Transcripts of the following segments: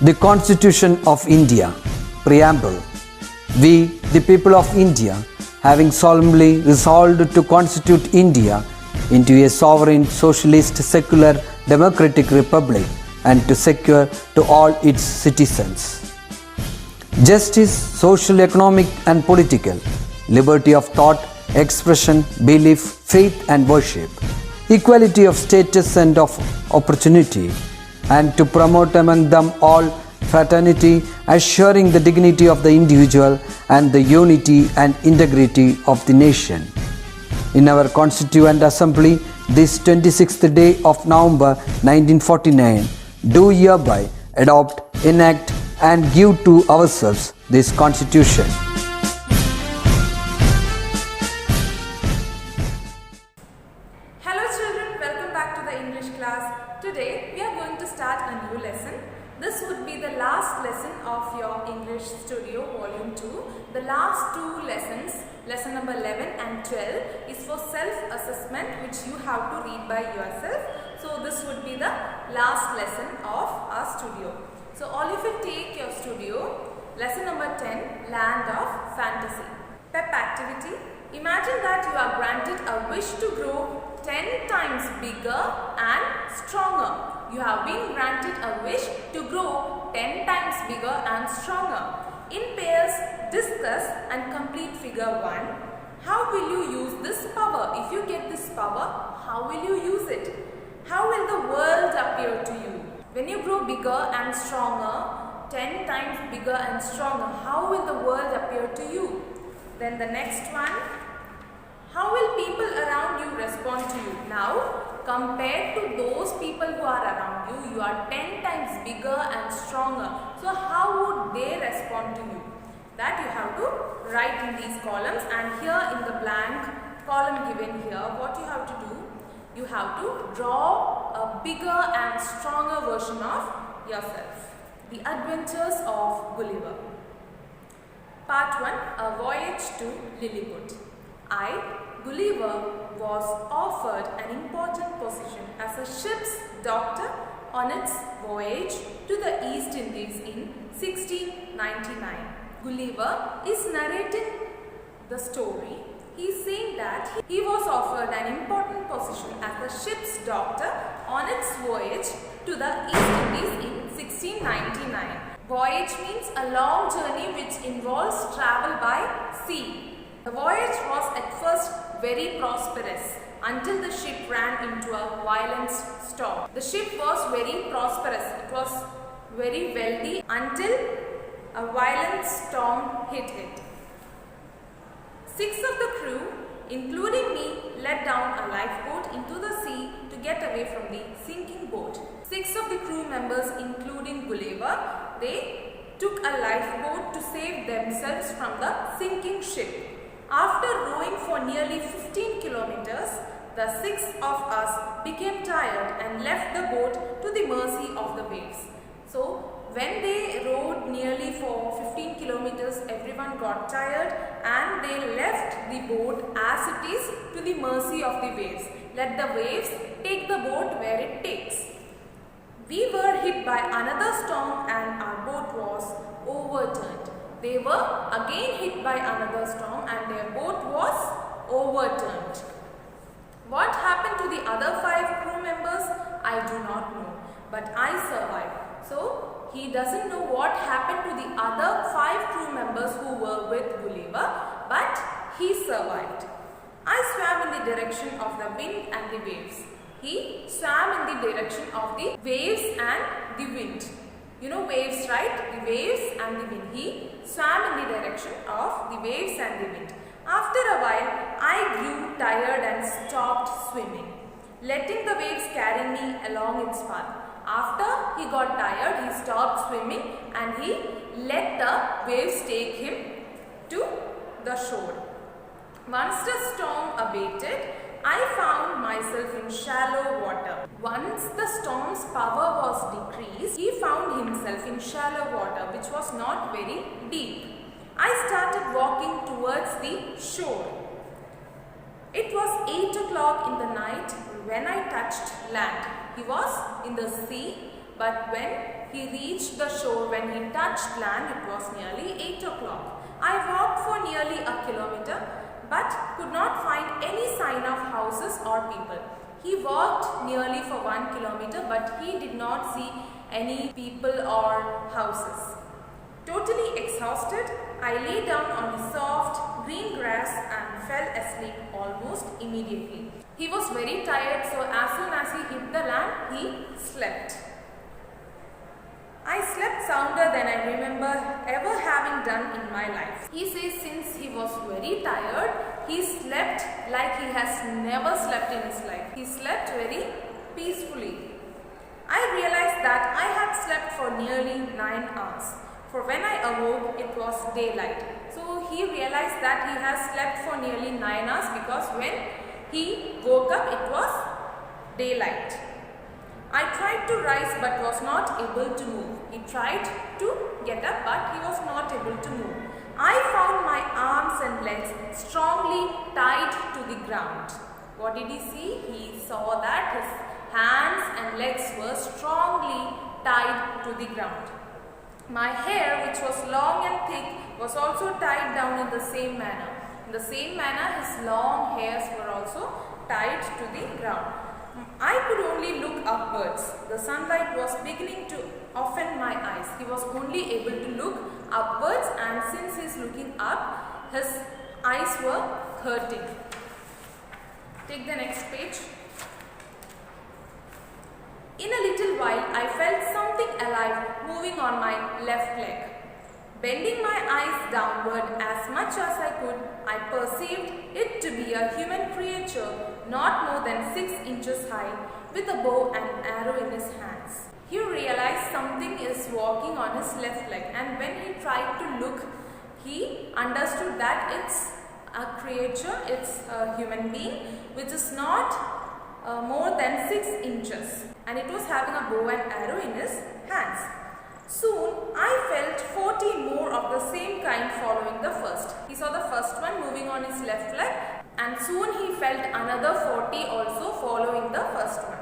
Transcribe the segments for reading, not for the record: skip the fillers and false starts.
The Constitution of India, Preamble. We, the people of India, having solemnly resolved to constitute India into a sovereign, socialist, secular, democratic republic and to secure to all its citizens justice, social, economic and political, liberty of thought, expression, belief, faith and worship, equality of status and of opportunity, and to promote among them all fraternity, assuring the dignity of the individual and the unity and integrity of the nation. In our Constituent Assembly, this 26th day of November 1949, do hereby adopt, enact and give to ourselves this Constitution. Hello children, welcome back to the English class. Today we are going to start a new lesson. This would be the last lesson of your English Studio Volume 2. The last two lessons, lesson number 11 and 12, is for self-assessment which you have to read by yourself. So this would be the last lesson of our studio. So all of you take your studio, lesson number 10, Land of Fantasy. Pep activity. Imagine that you are granted a wish to grow 10 times bigger and stronger. You have been granted a wish to grow 10 times bigger and stronger. In pairs, discuss and complete figure 1. How will you use this power? If you get this power, how will you use it? How will the world appear to you? When you grow bigger and stronger, 10 times bigger and stronger, how will the world appear to you? Then the next one, how will people around you respond to you? Now, compared to those people who are around you, you are 10 times bigger and stronger. So, how would they respond to you? That you have to write in these columns, and here in the blank column given here, what you have to do? You have to draw a bigger and stronger version of yourself. The Adventures of Gulliver. Part 1, A Voyage to Lilliput. I, Gulliver, was offered an important position as a ship's doctor on its voyage to the East Indies in 1699. Gulliver is narrating the story. He is saying that he was offered an important position as the ship's doctor on its voyage to the East Indies in 1699. Voyage means a long journey which involves travel by sea. The voyage was at first very prosperous until the ship ran into a violent storm. The ship was very prosperous. It was very wealthy until a violent storm hit it. 6 of the crew, including me, let down a lifeboat into the sea to get away from the sinking boat. 6 of the crew members, including Gulliver, they took a lifeboat to save themselves from the sinking ship. After rowing for nearly 15 kilometers, the 6 of us became tired and left the boat to the mercy of the waves. So, when they rowed nearly for 15 kilometers, everyone got tired and they left the boat as it is to the mercy of the waves. Let the waves take the boat where it takes. We were hit by another storm and our boat was overturned. They were again hit by another storm and their boat was overturned. What happened to the other 5 crew members? I do not know, but I survived. So, he doesn't know what happened to the other 5 crew members who were with Gulliver, but he survived. I swam in the direction of the wind and the waves. He swam in the direction of the waves and the wind. You know waves, right? The waves and the wind. He swam in the direction of the waves and the wind. After a while, I grew tired and stopped swimming, letting the waves carry me along its path. After he got tired, he stopped swimming and he let the waves take him to the shore. Once the storm abated, I found myself in shallow water. Once the storm's power was decreased, he found himself in shallow water which was not very deep. I started walking towards the shore. It was 8 o'clock in the night when I touched land. He was in the sea but when he reached the shore, when he touched land, it was nearly 8 o'clock. I walked for nearly a kilometer, but could not find any sign of houses or people. He walked nearly for 1 kilometer, but he did not see any people or houses. Totally exhausted, I lay down on the soft green grass and fell asleep almost immediately. He was very tired, so as soon as he hit the land, he slept. I slept sounder than I remember ever having done in my life. He says since he was very tired, he slept like he has never slept in his life. He slept very peacefully. I realized that I had slept for nearly 9 hours. For when I awoke, it was daylight. So he realized that he has slept for nearly 9 hours because when he woke up, it was daylight. I tried to rise but was not able to move. He tried to get up but he was not able to move. I found my arms and legs strongly tied to the ground. What did he see? He saw that his hands and legs were strongly tied to the ground. My hair, which was long and thick, was also tied down in the same manner. In the same manner, his long hairs were also tied to the ground. I could only look upwards. The sunlight was beginning to offend my eyes. He was only able to look upwards, and since he is looking up, his eyes were hurting. Take the next page. In a little while, I felt something alive moving on my left leg. Bending my eyes downward as much as I could, I perceived it to be a human creature not more than 6 inches high with a bow and arrow in his hands. He realized something is walking on his left leg, and when he tried to look, he understood that it's a creature, it's a human being which is not more than 6 inches, and it was having a bow and arrow in his hands. Soon I felt 40 more of the same kind following the first. He saw the first one moving on his left leg, and soon he felt another 40 also following the first one.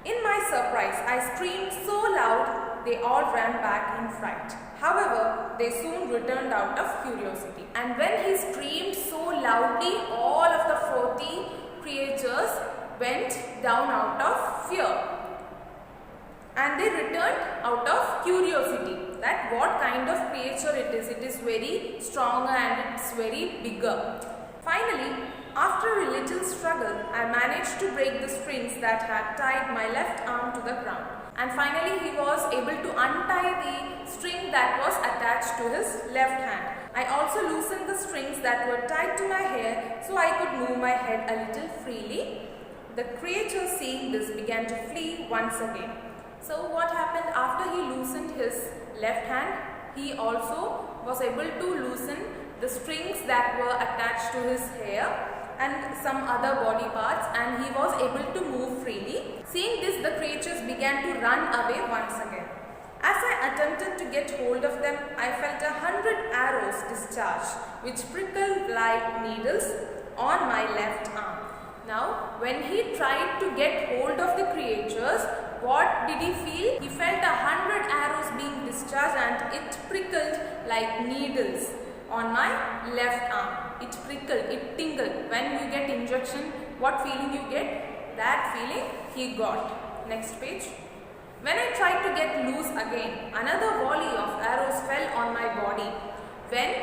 In my surprise, I screamed so loud they all ran back in fright. However, they soon returned out of curiosity. And when he screamed so loudly, all of the 40 creatures went down out of fear. And they returned out of curiosity that what kind of creature it is. It is very stronger and it's very bigger. Finally, after a little struggle, I managed to break the strings that had tied my left arm to the ground. And finally, he was able to untie the string that was attached to his left hand. I also loosened the strings that were tied to my hair so I could move my head a little freely. The creature, seeing this, began to flee once again. So what happened after he loosened his left hand? He also was able to loosen the strings that were attached to his hair and some other body parts, and he was able to move freely. Seeing this, the creatures began to run away once again. As I attempted to get hold of them, I felt 100 arrows discharged, which prickled like needles on my left arm. Now, when he tried to get hold of the creatures, what did he feel? He felt 100 arrows being discharged and it prickled like needles on my left arm. It prickled, it tingled. When you get injection, what feeling you get? That feeling he got. Next page. When I tried to get loose again, another volley of arrows fell on my body. When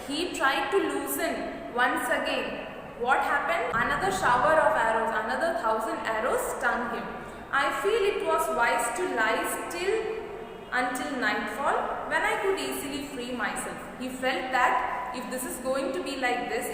he tried to loosen once again, what happened? Another shower of arrows, another 1,000 arrows stung him. I feel it was wise to lie still until nightfall, when I could easily free myself. He felt that if this is going to be like this,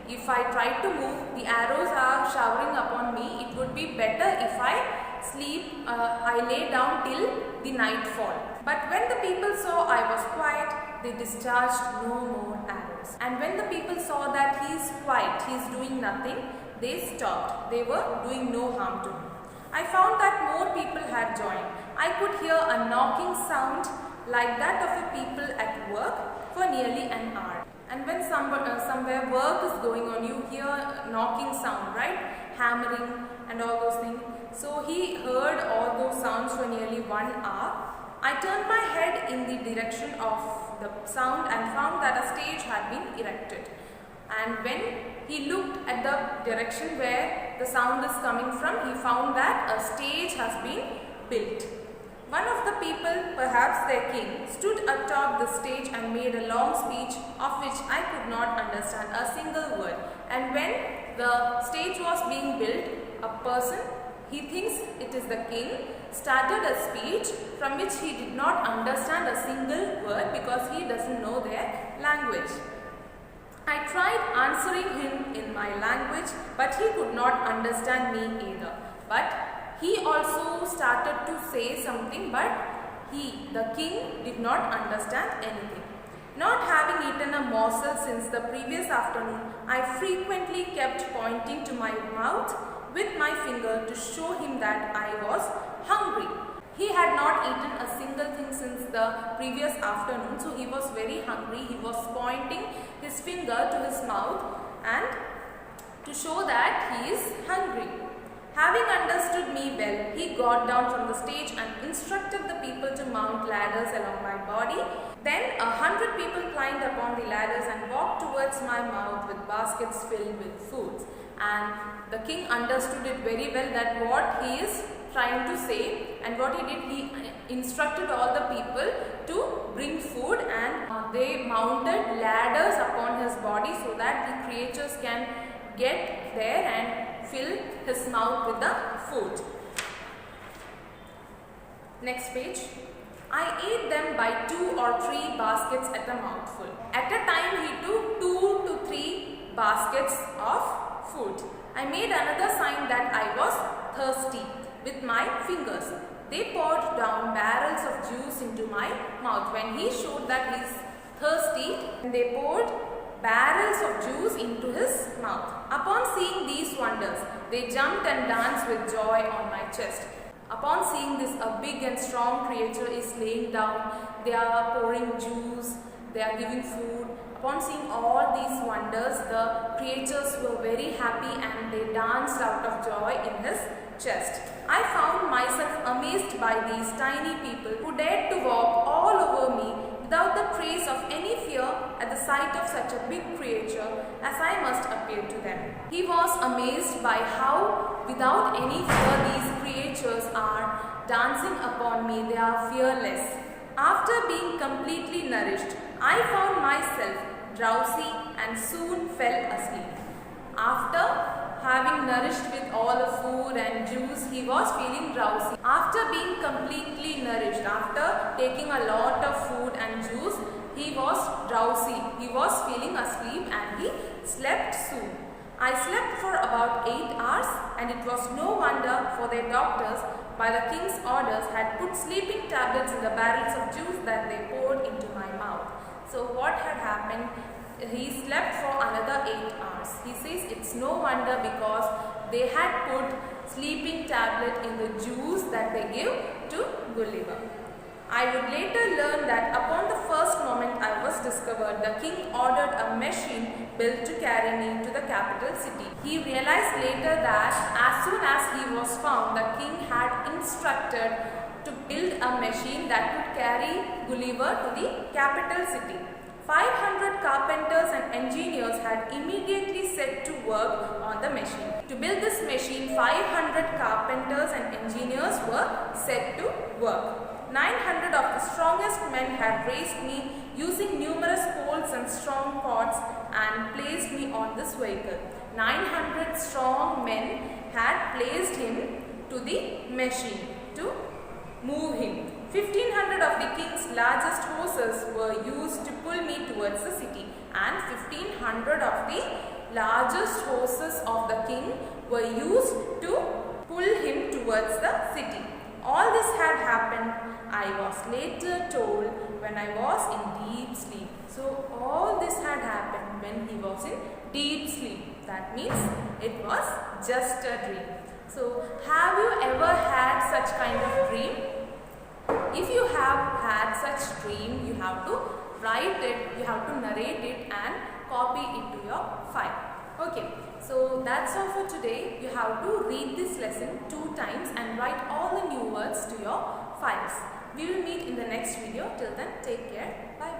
if I try to move, the arrows are showering upon me, it would be better if I sleep, I lay down till the nightfall. But when the people saw I was quiet, they discharged no more arrows. And when the people saw that he is quiet, he is doing nothing, they stopped. They were doing no harm to him. I found that more people had joined. I could hear a knocking sound like that of a people at work for nearly an hour. And when somewhere work is going on, you hear knocking sound, right? Hammering and all those things. So he heard all those sounds for nearly 1 hour. I turned my head in the direction of the sound and found that a stage had been erected. And when he looked at the direction where the sound is coming from, he found that a stage has been built. One of the people, perhaps their king, stood atop the stage and made a long speech of which I could not understand a single word. And when the stage was being built, a person, he thinks it is the king, started a speech from which he did not understand a single word because he doesn't know their language. I tried answering him in my language, but he could not understand me either. But he also started to say something, but the king, did not understand anything. Not having eaten a morsel since the previous afternoon, I frequently kept pointing to my mouth with my finger to show him that I was hungry. He had not eaten a single thing since the previous afternoon, so he was very hungry. He was pointing his finger to his mouth and to show that he is hungry. Having understood me well, he got down from the stage and instructed the people to mount ladders along my body. Then 100 people climbed upon the ladders and walked towards my mouth with baskets filled with foods. And the king understood it very well that what he is trying to say, and what he did, he instructed all the people to bring food, and they mounted ladders upon his body so that the creatures can get there and fill his mouth with the food. Next page. I ate them by 2 or 3 baskets at a mouthful. At a time he took 2 to 3 baskets of food. I made another sign that I was thirsty with my fingers. They poured down barrels of juice into my mouth. When he showed that he is thirsty, they poured barrels of juice into his mouth. Upon seeing these wonders, they jumped and danced with joy on my chest. Upon seeing this, a big and strong creature is laying down. They are pouring juice, they are giving food. Upon seeing all these wonders, the creatures were very happy and they danced out of joy in his chest. I found myself amazed by these tiny people who dared to walk all over me without the trace of any fear at the sight of such a big creature as I must appear to them. He was amazed by how, without any fear, these creatures are dancing upon me. They are fearless. After being completely nourished, I found myself drowsy and soon fell asleep. After having nourished with all the food and juice, he was feeling drowsy. After being completely nourished, after taking a lot of food and juice, he was drowsy. He was feeling asleep and he slept soon. I slept for about 8 hours, and it was no wonder, for their doctors, by the king's orders, had put sleeping tablets in the barrels of juice that they poured into my mouth. So what had happened? He slept for another 8 hours. He says it's no wonder because they had put sleeping tablet in the juice that they give to Gulliver. I would later learn that upon the first moment I was discovered, the king ordered a machine built to carry me to the capital city. He realized later that as soon as he was found, the king had instructed to build a machine that would carry Gulliver to the capital city. 500 carpenters and engineers had immediately set to work on the machine. To build this machine, 500 carpenters and engineers were set to work. 900 of the strongest men had raised me using numerous poles and strong cords and placed me on this vehicle. 900 strong men had placed him to the machine to move him. 1500 of the king's largest horses were used to pull me towards the city, and 1500 of the largest horses of the king were used to pull him towards the city. All this had happened, I was later told, when I was in deep sleep. So all this had happened when he was in deep sleep. That means it was just a dream. So have you ever had such kind of dream? If you have had such dream, you have to write it, you have to narrate it and copy it to your file. Okay, So that's all for today. You have to read this lesson 2 times and write all the new words to your files. We will meet in the next video. Till then, take care. Bye.